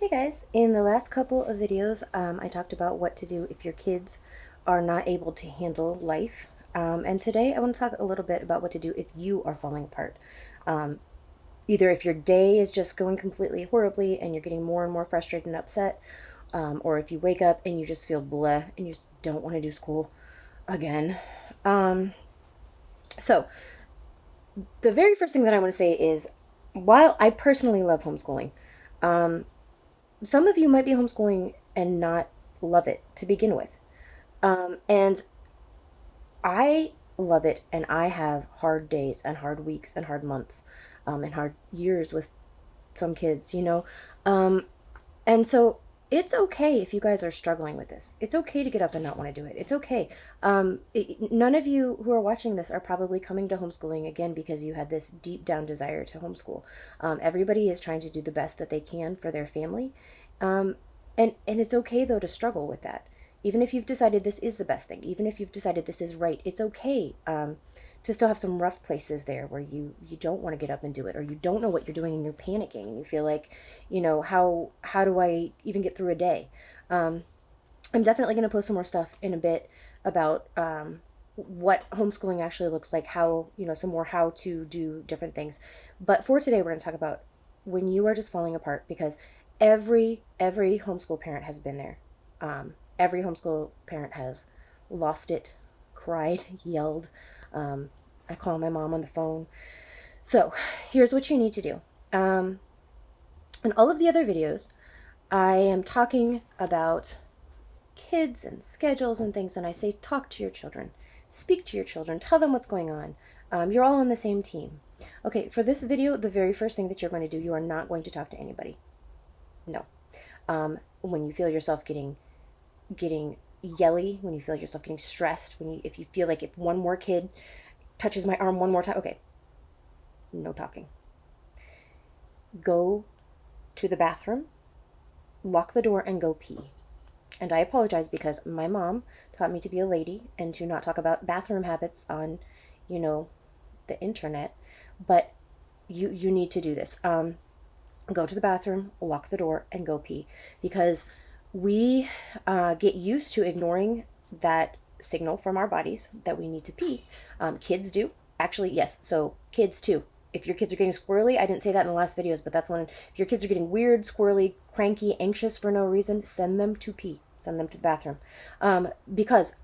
Hey guys, in the last couple of videos, I talked about what to do if your kids are not able to handle life. And today I want to talk a little bit about what to do if you are falling apart. Um, Either if your day is just going completely horribly and you're getting more and more frustrated and upset, or if you wake up and you just feel bleh and you just don't want to do school again. Um, so, the very first thing that I want to say is while I personally love homeschooling, um, some of you might be homeschooling and not love it to begin with. And I love it, and I have hard days and hard weeks and hard months, and hard years with some kids. Um, and so it's okay if you guys are struggling with this. It's okay to get up and not want to do it. It's okay. None of you who are watching this are probably coming to homeschooling again because you had this deep down desire to homeschool. Everybody is trying to do the best that they can for their family. Um, and it's okay though to struggle with that. Even if you've decided this is the best thing, even if you've decided this is right, it's okay to still have some rough places there where you don't want to get up and do it, or you don't know what you're doing and you're panicking and you feel like, how do I even get through a day? Um, I'm definitely going to post some more stuff in a bit about what homeschooling actually looks like, how, some more how to do different things. But for today, we're going to talk about when you are just falling apart, because every homeschool parent has been there. Every homeschool parent has lost it, cried, yelled. I call my mom on the phone. So here's what you need to do. In all of the other videos, I am talking about kids and schedules and things, and I say talk to your children, speak to your children, tell them what's going on. You're all on the same team. Okay, for this video, the very first thing that you're going to do, you are not going to talk to anybody. No. When you feel yourself getting yelly, when you feel yourself getting stressed, if you feel like if one more kid touches my arm one more time, okay, no talking. Go to the bathroom, lock the door, and go pee. And I apologize because my mom taught me to be a lady and to not talk about bathroom habits on, you know, the internet. But you need to do this. Go to the bathroom, lock the door, and go pee. Because we get used to ignoring that signal from our bodies that we need to pee. Kids do. Actually, yes. So kids too. If your kids are getting squirrely, I didn't say that in the last videos, but that's when, if your kids are getting weird, squirrely, cranky, anxious for no reason, send them to pee. Send them to the bathroom. Because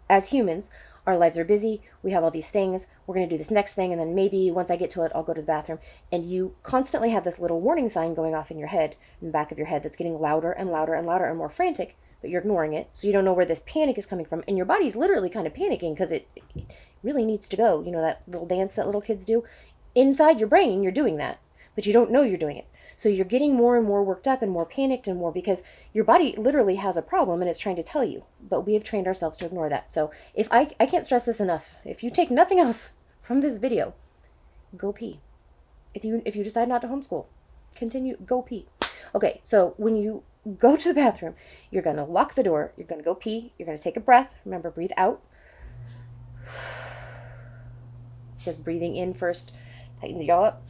as humans, our lives are busy. We have all these things. We're going to do this next thing. And then maybe once I get to it, I'll go to the bathroom. And you constantly have this little warning sign going off in your head, in the back of your head, that's getting louder and louder and louder and more frantic, but you're ignoring it. So you don't know where this panic is coming from. And your body's literally kind of panicking because it really needs to go. You know, that little dance that little kids do? Inside your brain, you're doing that, but you don't know you're doing it. So you're getting more and more worked up and more panicked and more because your body literally has a problem and it's trying to tell you. But we have trained ourselves to ignore that. So if I can't stress this enough, if you take nothing else from this video, go pee. If you decide not to homeschool, continue, go pee. Okay, so when you go to the bathroom, you're gonna lock the door, you're gonna go pee, you're gonna take a breath. Remember, breathe out. Just breathing in first tightens y'all up.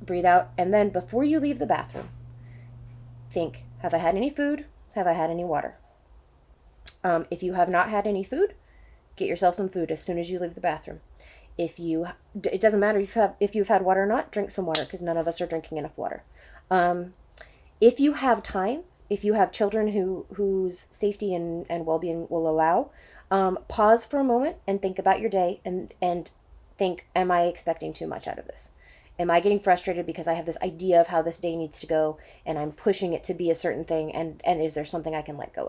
Breathe out, and then before you leave the bathroom, think, have I had any food? Have I had any water? If you have not had any food, get yourself some food as soon as you leave the bathroom. It doesn't matter if you've had water or not, drink some water, because none of us are drinking enough water. If you have time, if you have children whose safety and well-being will allow, pause for a moment and think about your day and think, am I expecting too much out of this? Am I getting frustrated because I have this idea of how this day needs to go and I'm pushing it to be a certain thing, and is there something I can let go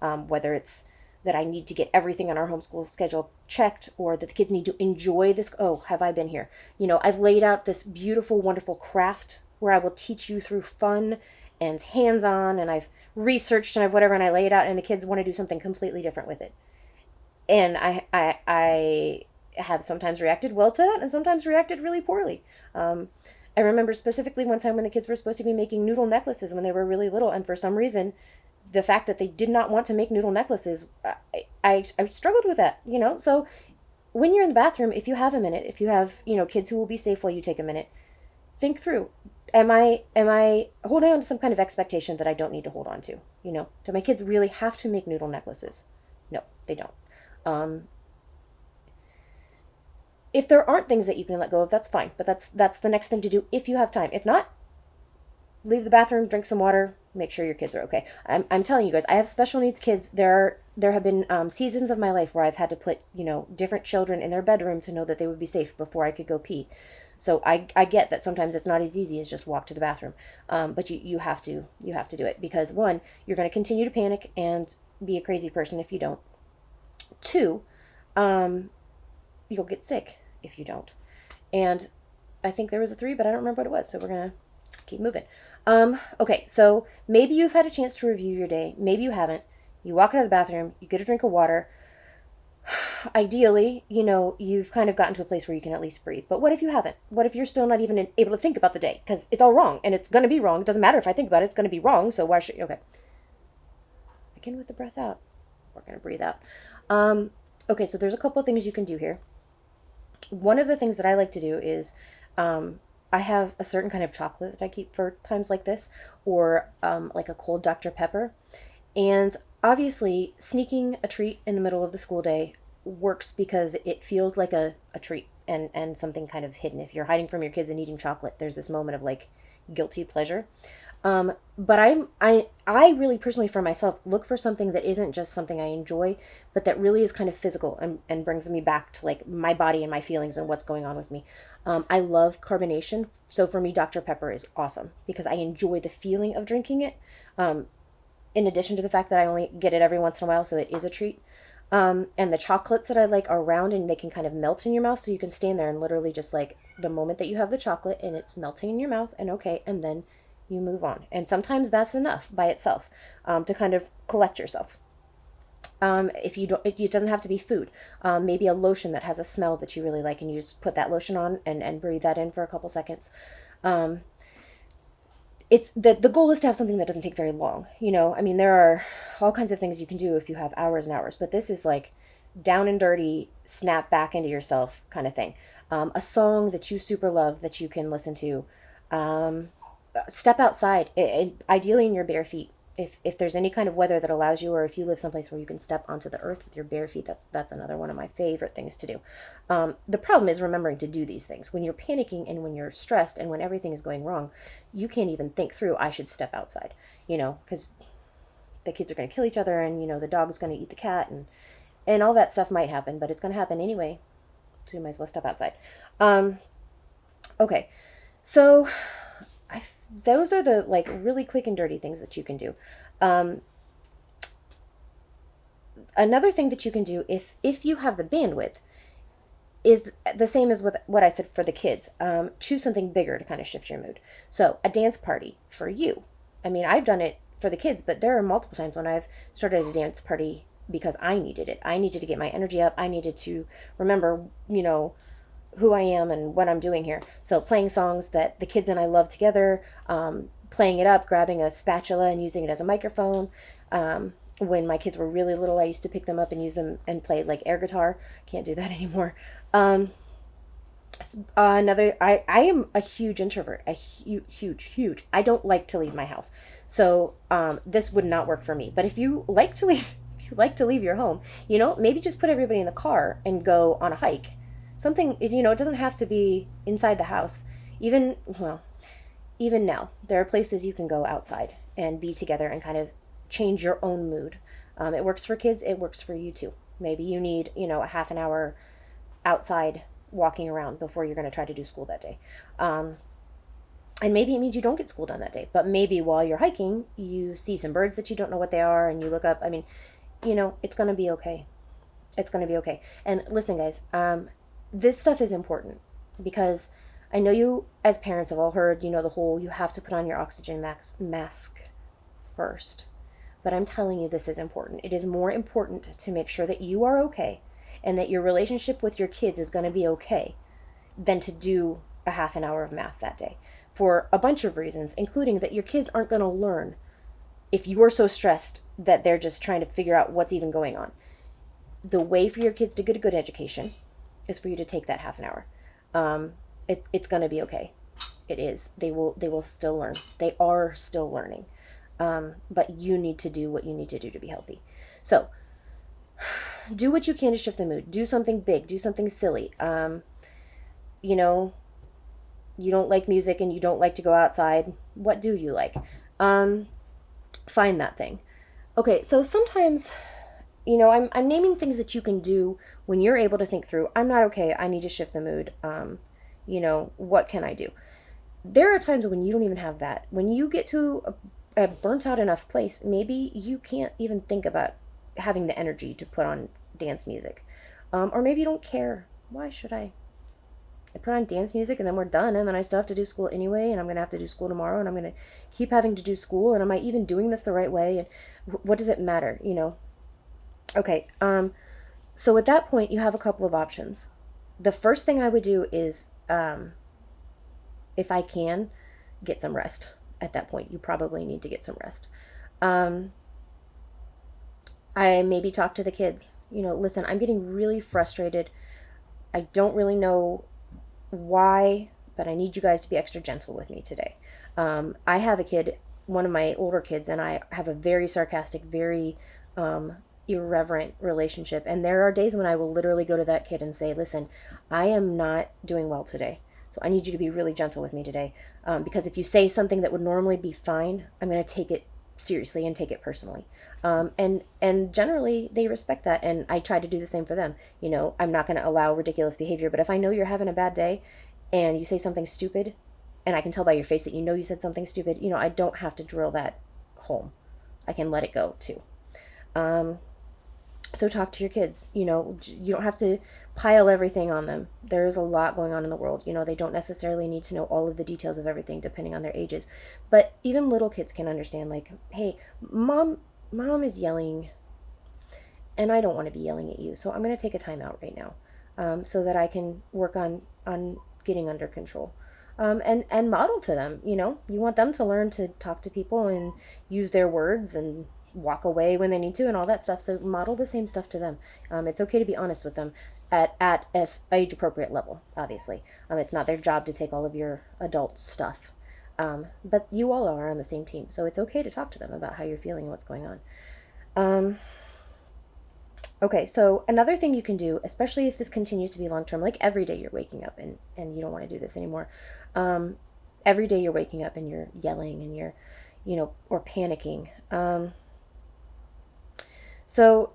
of? Whether it's that I need to get everything on our homeschool schedule checked, or that the kids need to enjoy this. Oh, have I been here? I've laid out this beautiful, wonderful craft where I will teach you through fun and hands-on, and I've researched and I've whatever, and I lay it out, and the kids want to do something completely different with it. And I have sometimes reacted well to that and sometimes reacted really poorly. I remember specifically one time when the kids were supposed to be making noodle necklaces when they were really little, and for some reason, the fact that they did not want to make noodle necklaces, I struggled with that. So when you're in the bathroom, if you have a minute, if you have, kids who will be safe while you take a minute, think through, Am I holding on to some kind of expectation that I don't need to hold on to? Do my kids really have to make noodle necklaces? No, they don't. Um, if there aren't things that you can let go of, that's fine. But that's the next thing to do if you have time. If not, leave the bathroom, drink some water, make sure your kids are okay. I'm telling you guys, I have special needs kids. There have been seasons of my life where I've had to put different children in their bedroom to know that they would be safe before I could go pee. So I get that sometimes it's not as easy as just walk to the bathroom, but you have to do it because one, you're going to continue to panic and be a crazy person if you don't. Two, um, you'll get sick if you don't. And I think there was a three, but I don't remember what it was. So we're gonna keep moving. Okay, so maybe you've had a chance to review your day. Maybe you haven't. You walk into the bathroom, you get a drink of water. Ideally, you've kind of gotten to a place where you can at least breathe. But what if you haven't? What if you're still not even able to think about the day? Because it's all wrong, and it's going to be wrong. It doesn't matter if I think about it, it's going to be wrong. So why should. Okay. Again with the breath out. We're going to breathe out. Okay, so there's a couple of things you can do here. One of the things that I like to do is I have a certain kind of chocolate that I keep for times like this, or like a cold Dr. Pepper. And obviously, sneaking a treat in the middle of the school day works because it feels like a treat and something kind of hidden. If you're hiding from your kids and eating chocolate, there's this moment of like guilty pleasure. But I really personally for myself look for something that isn't just something I enjoy, but that really is kind of physical and brings me back to like my body and my feelings and what's going on with me. I love carbonation, so for me, Dr. Pepper is awesome because I enjoy the feeling of drinking it. Um, in addition to the fact that I only get it every once in a while, so it is a treat. And the chocolates that I like are round and they can kind of melt in your mouth, so you can stand there and literally just like the moment that you have the chocolate and it's melting in your mouth, and okay, and then you move on. And sometimes that's enough by itself to kind of collect yourself. If you don't, it doesn't have to be food. Maybe a lotion that has a smell that you really like, and you just put that lotion on and breathe that in for a couple seconds. Um, it's the goal is to have something that doesn't take very long. I mean, there are all kinds of things you can do if you have hours and hours, but this is like down and dirty, snap back into yourself kind of thing. A song that you super love that you can listen to. Um, Step outside, ideally in your bare feet. If there's any kind of weather that allows you, or if you live someplace where you can step onto the earth with your bare feet, that's another one of my favorite things to do. The problem is remembering to do these things when you're panicking and when you're stressed and when everything is going wrong. You can't even think through I should step outside, because the kids are going to kill each other, and the dog's going to eat the cat, and all that stuff might happen, but it's going to happen anyway. So you might as well step outside. Um, okay, so those are the like really quick and dirty things that you can do. Um, Another thing that you can do if you have the bandwidth is the same as with what I said for the kids. Choose something bigger to kind of shift your mood. So a dance party for you. I mean, I've done it for the kids, but there are multiple times when I've started a dance party because I needed it. I needed to get my energy up. I needed to remember, who I am and what I'm doing here. So playing songs that the kids and I love together, playing it up, grabbing a spatula and using it as a microphone. When my kids were really little, I used to pick them up and use them and play like air guitar. Can't do that anymore. Um, I am a huge introvert, a huge. I don't like to leave my house. So this would not work for me. But if you like to leave, if you like to leave your home, maybe just put everybody in the car and go on a hike. Something, it doesn't have to be inside the house. Even now, there are places you can go outside and be together and kind of change your own mood. It works for kids, it works for you too. Maybe you need, a half an hour outside walking around before you're going to try to do school that day. And maybe it means you don't get school done that day, but maybe while you're hiking, you see some birds that you don't know what they are and you look up. I mean, it's going to be okay. It's going to be okay. And listen, guys, this stuff is important because I know you as parents have all heard, the whole you have to put on your oxygen mask first. But I'm telling you, this is important. It is more important to make sure that you are okay and that your relationship with your kids is going to be okay than to do a half an hour of math that day for a bunch of reasons, including that your kids aren't going to learn if you are so stressed that they're just trying to figure out what's even going on. The way for your kids to get a good education is for you to take that half an hour. It's going to be okay. it is. They will still learn. They are still learning. But you need to do what you need to do to be healthy. So do what you can to shift the mood. Do something big. Do something silly. You know, you don't like music and you don't like to go outside. What do you like? Um, Find that thing. Okay, so sometimes, I'm naming things that you can do when you're able to think through, I'm not okay, I need to shift the mood. What can I do? There are times when you don't even have that. When you get to a burnt out enough place, maybe you can't even think about having the energy to put on dance music. Or maybe you don't care. Why should I? I put on dance music and then we're done, and then I still have to do school anyway, and I'm going to have to do school tomorrow, and I'm going to keep having to do school, and am I even doing this the right way? And what does it matter, Okay, so at that point, you have a couple of options. The first thing I would do is, if I can, get some rest. At that point, you probably need to get some rest. Um, I maybe talk to the kids. Listen, I'm getting really frustrated. I don't really know why, but I need you guys to be extra gentle with me today. I have a kid, one of my older kids, and I have a very sarcastic, very irreverent relationship. And there are days when I will literally go to that kid and say, listen, I am not doing well today. So I need you to be really gentle with me today. Because if you say something that would normally be fine, I'm going to take it seriously and take it personally. And generally they respect that, and I try to do the same for them. I'm not going to allow ridiculous behavior, but if I know you're having a bad day and you say something stupid, and I can tell by your face that you said something stupid, I don't have to drill that home. I can let it go too. Um, so talk to your kids. You don't have to pile everything on them. There's a lot going on in the world. They don't necessarily need to know all of the details of everything depending on their ages. But even little kids can understand, like, hey, mom is yelling and I don't want to be yelling at you. So I'm going to take a time out right now, so that I can work on getting under control. And model to them, you want them to learn to talk to people and use their words and walk away when they need to and all that stuff. So model the same stuff to them. It's okay to be honest with them at a age appropriate level, obviously. It's not their job to take all of your adult stuff. But you all are on the same team. So it's okay to talk to them about how you're feeling and what's going on. Okay, so another thing you can do, especially if this continues to be long term, like every day you're waking up and you don't want to do this anymore. Um, every day you're waking up and you're yelling and you're, or panicking. So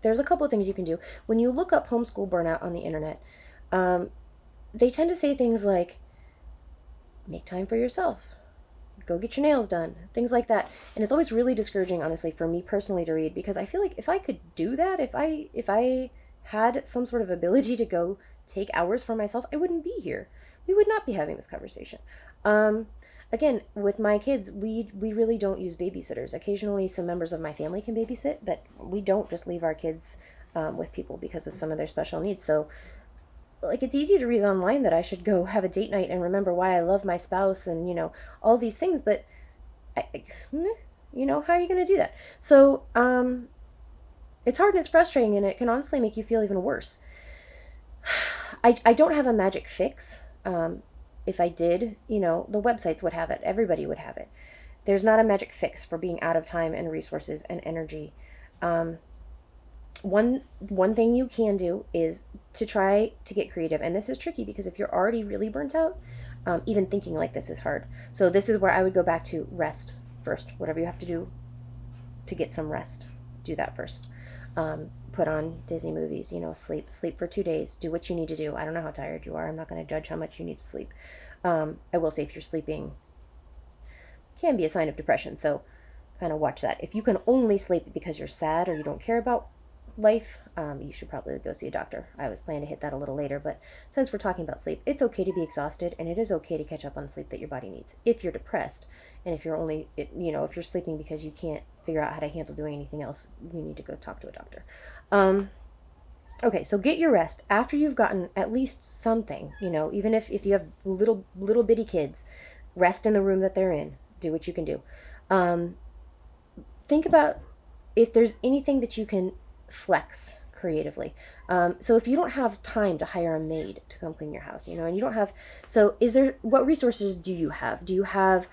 there's a couple of things you can do. When you look up homeschool burnout on the internet, um, they tend to say things like, make time for yourself, go get your nails done, things like that. And it's always really discouraging, honestly, for me personally to read, because I feel like if I could do that, if I had some sort of ability to go take hours for myself, I wouldn't be here. We would not be having this conversation. Um, Again, with my kids, we really don't use babysitters. Occasionally, some members of my family can babysit, but we don't just leave our kids with people because of some of their special needs. So, like, it's easy to read online that I should go have a date night and remember why I love my spouse and all these things, but how are you going to do that? So it's hard and it's frustrating, and it can honestly make you feel even worse. I don't have a magic fix. If I did, the websites would have it. Everybody would have it. There's not a magic fix for being out of time and resources and energy. Um, one thing you can do is to try to get creative, and this is tricky because if you're already really burnt out, even thinking like this is hard. So this is where I would go back to rest first. Whatever you have to do to get some rest, do that first. Put on Disney movies, sleep for 2 days, do what you need to do. I don't know how tired you are. I'm not going to judge how much you need to sleep. I will say if you're sleeping can be a sign of depression, so kind of watch that. If you can only sleep because you're sad or you don't care about life, you should probably go see a doctor. I was planning to hit that a little later, but since we're talking about sleep, it's okay to be exhausted, and it is okay to catch up on sleep that your body needs. If you're depressed, and if you're only, if you're sleeping because you can't figure out how to handle doing anything else, you need to go talk to a doctor. Okay, so get your rest after you've gotten at least something, even if you have little bitty kids, rest in the room that they're in, do what you can do. Think about if there's anything that you can flex creatively. So if you don't have time to hire a maid to come clean your house, and you don't have, so what resources do you have? Do you have,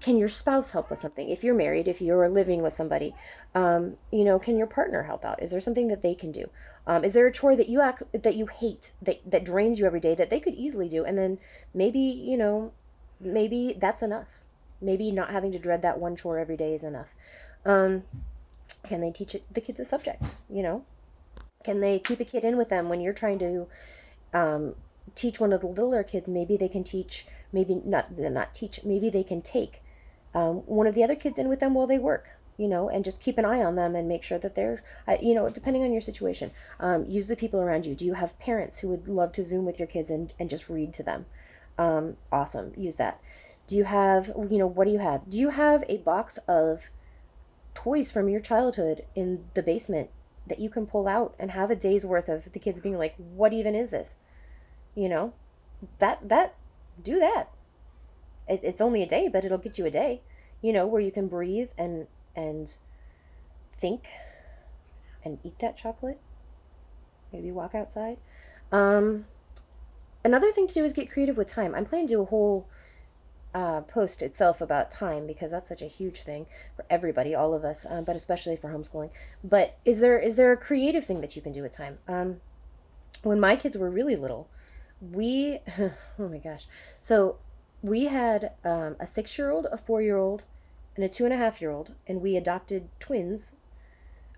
can your spouse help with something? If you're married, if you're living with somebody, can your partner help out? Is there something that they can do? Is there a chore that you hate, that drains you every day, that they could easily do? And then maybe, maybe that's enough. Maybe not having to dread that one chore every day is enough. Um, can they teach the kids a subject? Can they keep a kid in with them when you're trying to um, teach one of the littler kids? Maybe they can teach, maybe not teach, maybe they can take one of the other kids in with them while they work, and just keep an eye on them and make sure that they're, depending on your situation. Use the people around you. Do you have parents who would love to Zoom with your kids and just read to them? Awesome. Use that. Do you have, what do you have? Do you have a box of toys from your childhood in the basement that you can pull out and have a day's worth of the kids being like, what even is this? You know, that do that. It's only a day, but it'll get you a day, where you can breathe and think and eat that chocolate. Maybe walk outside. Um, Another thing to do is get creative with time. I'm planning to do a whole post itself about time because that's such a huge thing for everybody, all of us, but especially for homeschooling. But is there a creative thing that you can do with time? When my kids were really little, we oh my gosh, so we had a 6-year old, a 4-year old, and a 2.5-year old, and we adopted twins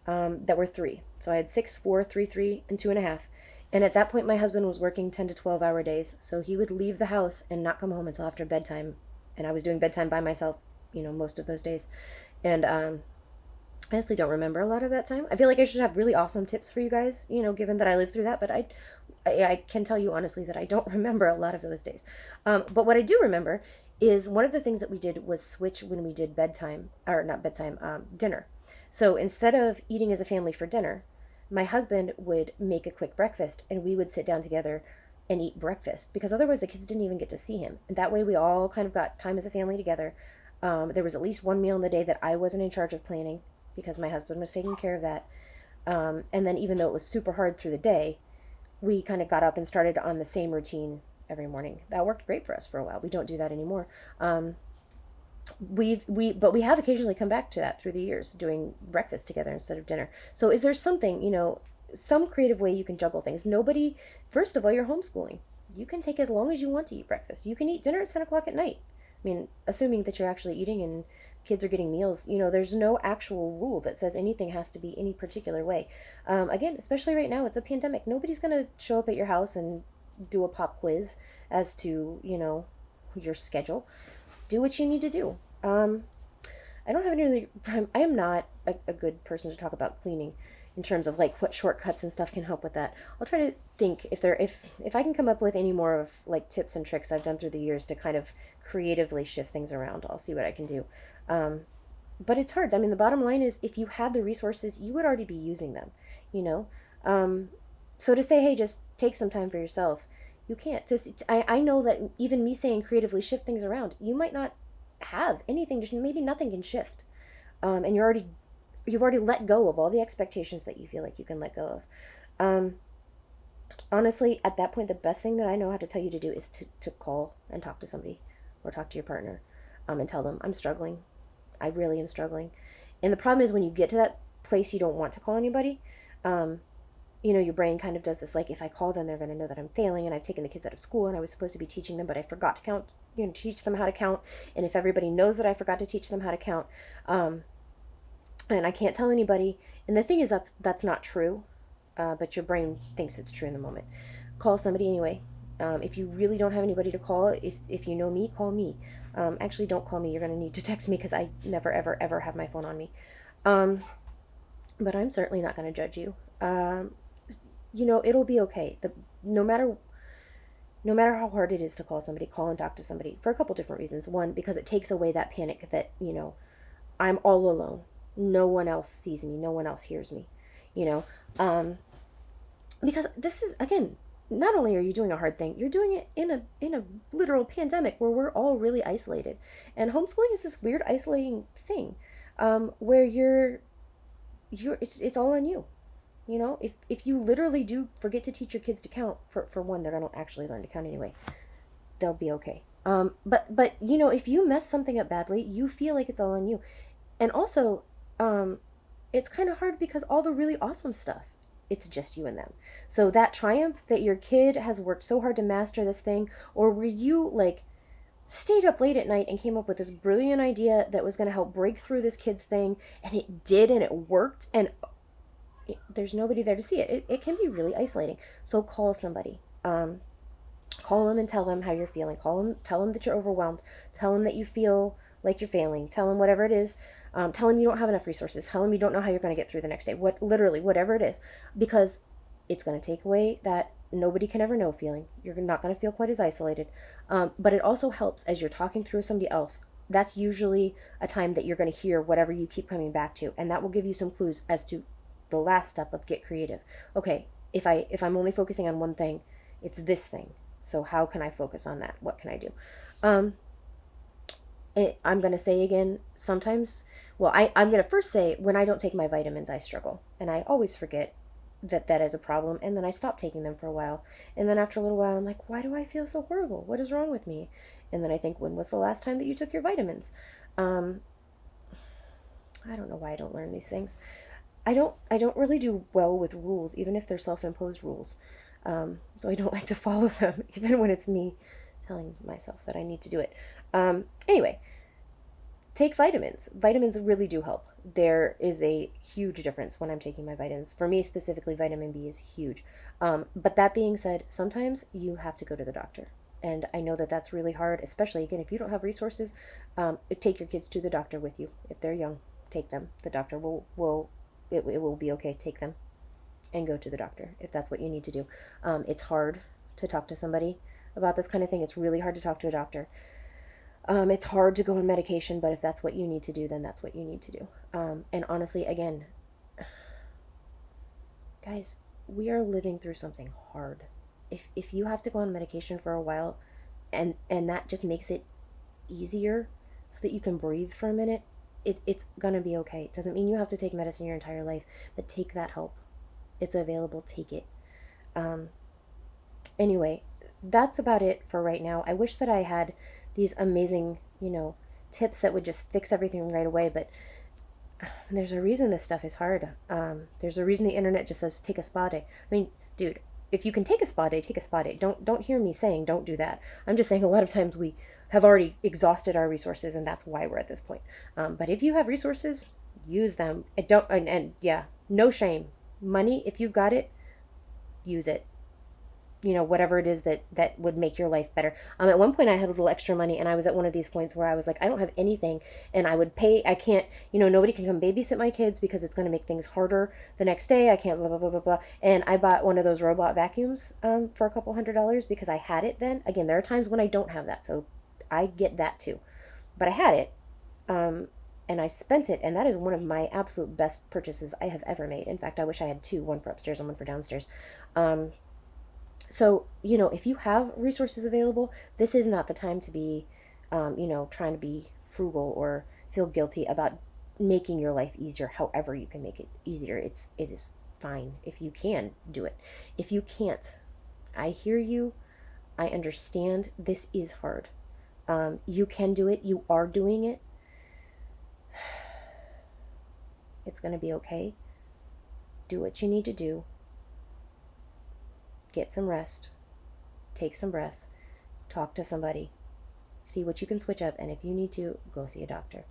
that were three. So I had 6, 4, 3, 3, and 2.5. And at that point, my husband was working 10 to 12-hour days. So he would leave the house and not come home until after bedtime. And I was doing bedtime by myself, most of those days. And I honestly don't remember a lot of that time. I feel like I should have really awesome tips for you guys, given that I lived through that. But I can tell you honestly that I don't remember a lot of those days. But what I do remember is one of the things that we did was switch when we did bedtime, or not bedtime, dinner. So instead of eating as a family for dinner, my husband would make a quick breakfast and we would sit down together and eat breakfast because otherwise the kids didn't even get to see him. And that way we all kind of got time as a family together. There was at least one meal in the day that I wasn't in charge of planning because my husband was taking care of that. And then even though it was super hard through the day, we kind of got up and started on the same routine every morning. That worked great for us for a while. We don't do that anymore. But we have occasionally come back to that through the years, doing breakfast together instead of dinner. So is there something, some creative way you can juggle things? Nobody, first of all, you're homeschooling. You can take as long as you want to eat breakfast. You can eat dinner at 10 o'clock at night. I mean, assuming that you're actually eating and kids are getting meals, there's no actual rule that says anything has to be any particular way. Again, especially right now, it's a pandemic. Nobody's going to show up at your house and do a pop quiz as to, your schedule. Do what you need to do. I don't have any really. I am not a good person to talk about cleaning in terms of like what shortcuts and stuff can help with that. I'll try to think if I can come up with any more of like tips and tricks I've done through the years to kind of creatively shift things around. I'll see what I can do. Um, but it's hard. I mean, the bottom line is if you had the resources, you would already be using them. You know. So to say, hey, just take some time for yourself, you can't. I know that even me saying creatively shift things around, you might not have anything to maybe nothing can shift, and you've already let go of all the expectations that you feel like you can let go of. Honestly, at that point, the best thing that I know how to tell you to do is to call and talk to somebody or talk to your partner, and tell them I'm struggling. I really am struggling. And the problem is when you get to that place you don't want to call anybody, your brain kind of does this, like, if I call them, they're going to know that I'm failing and I've taken the kids out of school and I was supposed to be teaching them, but I forgot to count, teach them how to count. And if everybody knows that I forgot to teach them how to count, and I can't tell anybody. And the thing is, that's not true, but your brain thinks it's true in the moment. Call somebody anyway. If you really don't have anybody to call, if you know me, call me. Actually, don't call me. You're going to need to text me because I never, ever, ever have my phone on me. But I'm certainly not going to judge you. It'll be okay. No matter how hard it is to call somebody, call and talk to somebody for a couple different reasons. One, because it takes away that panic that, I'm all alone. No one else sees me. No one else hears me, because this is, again, not only are you doing a hard thing, you're doing it in a literal pandemic where we're all really isolated. And homeschooling is this weird isolating thing, where it's all on you. You know, if you literally do forget to teach your kids to count, for one, they're going to actually learn to count anyway. They'll be okay. But you know, if you mess something up badly, you feel like it's all on you. And also, um, it's kind of hard because all the really awesome stuff, it's just you and them. So that triumph that your kid has worked so hard to master this thing, or where you like stayed up late at night and came up with this brilliant idea that was going to help break through this kid's thing, and it did, and it worked, and there's nobody there to see it. It can be really isolating. So call somebody. Call them and tell them how you're feeling. Call them, tell them that you're overwhelmed. Tell them that you feel like you're failing. Tell them whatever it is. Tell them you don't have enough resources. Tell them you don't know how you're going to get through the next day. What literally whatever it is, because it's going to take away that nobody can ever know feeling. You're not going to feel quite as isolated. But it also helps as you're talking through with somebody else. That's usually a time that you're going to hear whatever you keep coming back to, and that will give you some clues as to the last step of get creative. Okay, if I'm only focusing on one thing, it's this thing. So how can I focus on that? What can I do? Um, I'm going to say again, sometimes, well, I'm going to first say when I don't take my vitamins, I struggle. And I always forget that that is a problem. And then I stop taking them for a while. And then after a little while, I'm like, why do I feel so horrible? What is wrong with me? And then I think, when was the last time that you took your vitamins? Um, I don't know why I don't learn these things. I don't really do well with rules, even if they're self-imposed rules. So I don't like to follow them, even when it's me telling myself that I need to do it. Anyway, take vitamins. Vitamins really do help. There is a huge difference when I'm taking my vitamins. For me specifically, vitamin B is huge. But that being said, sometimes you have to go to the doctor. And I know that that's really hard, especially again if you don't have resources. Take your kids to the doctor with you if they're young. Take them. The doctor will it will be okay. Take them and go to the doctor if that's what you need to do. It's hard to talk to somebody about this kind of thing. It's really hard to talk to a doctor. It's hard to go on medication, but if that's what you need to do, then that's what you need to do. And honestly, again, guys, we are living through something hard. If you have to go on medication for a while, and that just makes it easier so that you can breathe for a minute, it's gonna be okay. It doesn't mean you have to take medicine your entire life, but take that help. It's available. Take it. Um, anyway, that's about it for right now. I wish that I had these amazing, tips that would just fix everything right away, but there's a reason this stuff is hard. There's a reason the internet just says take a spa day. I mean, dude, if you can take a spa day, take a spa day. Don't hear me saying don't do that. I'm just saying a lot of times we have already exhausted our resources, and that's why we're at this point. But if you have resources, use them. It don't and yeah, no shame. Money, if you've got it, use it. Whatever it is that would make your life better. At one point I had a little extra money, and I was at one of these points where I was like, I don't have anything, and I would pay. I can't, nobody can come babysit my kids because it's going to make things harder the next day. I can't, blah blah blah blah blah. And I bought one of those robot vacuums for a couple $100 because I had it then. Again, there are times when I don't have that, so I get that too, but I had it. um, and I spent it, and that is one of my absolute best purchases I have ever made. In fact, I wish I had two, one for upstairs and one for downstairs. um, so, if you have resources available, this is not the time to be, trying to be frugal or feel guilty about making your life easier. However, you can make it easier. It is fine if you can do it. If you can't, I hear you. I understand this is hard. You can do it. You are doing it. It's going to be okay. Do what you need to do. Get some rest. Take some breaths. Talk to somebody. See what you can switch up. And if you need to, go see a doctor.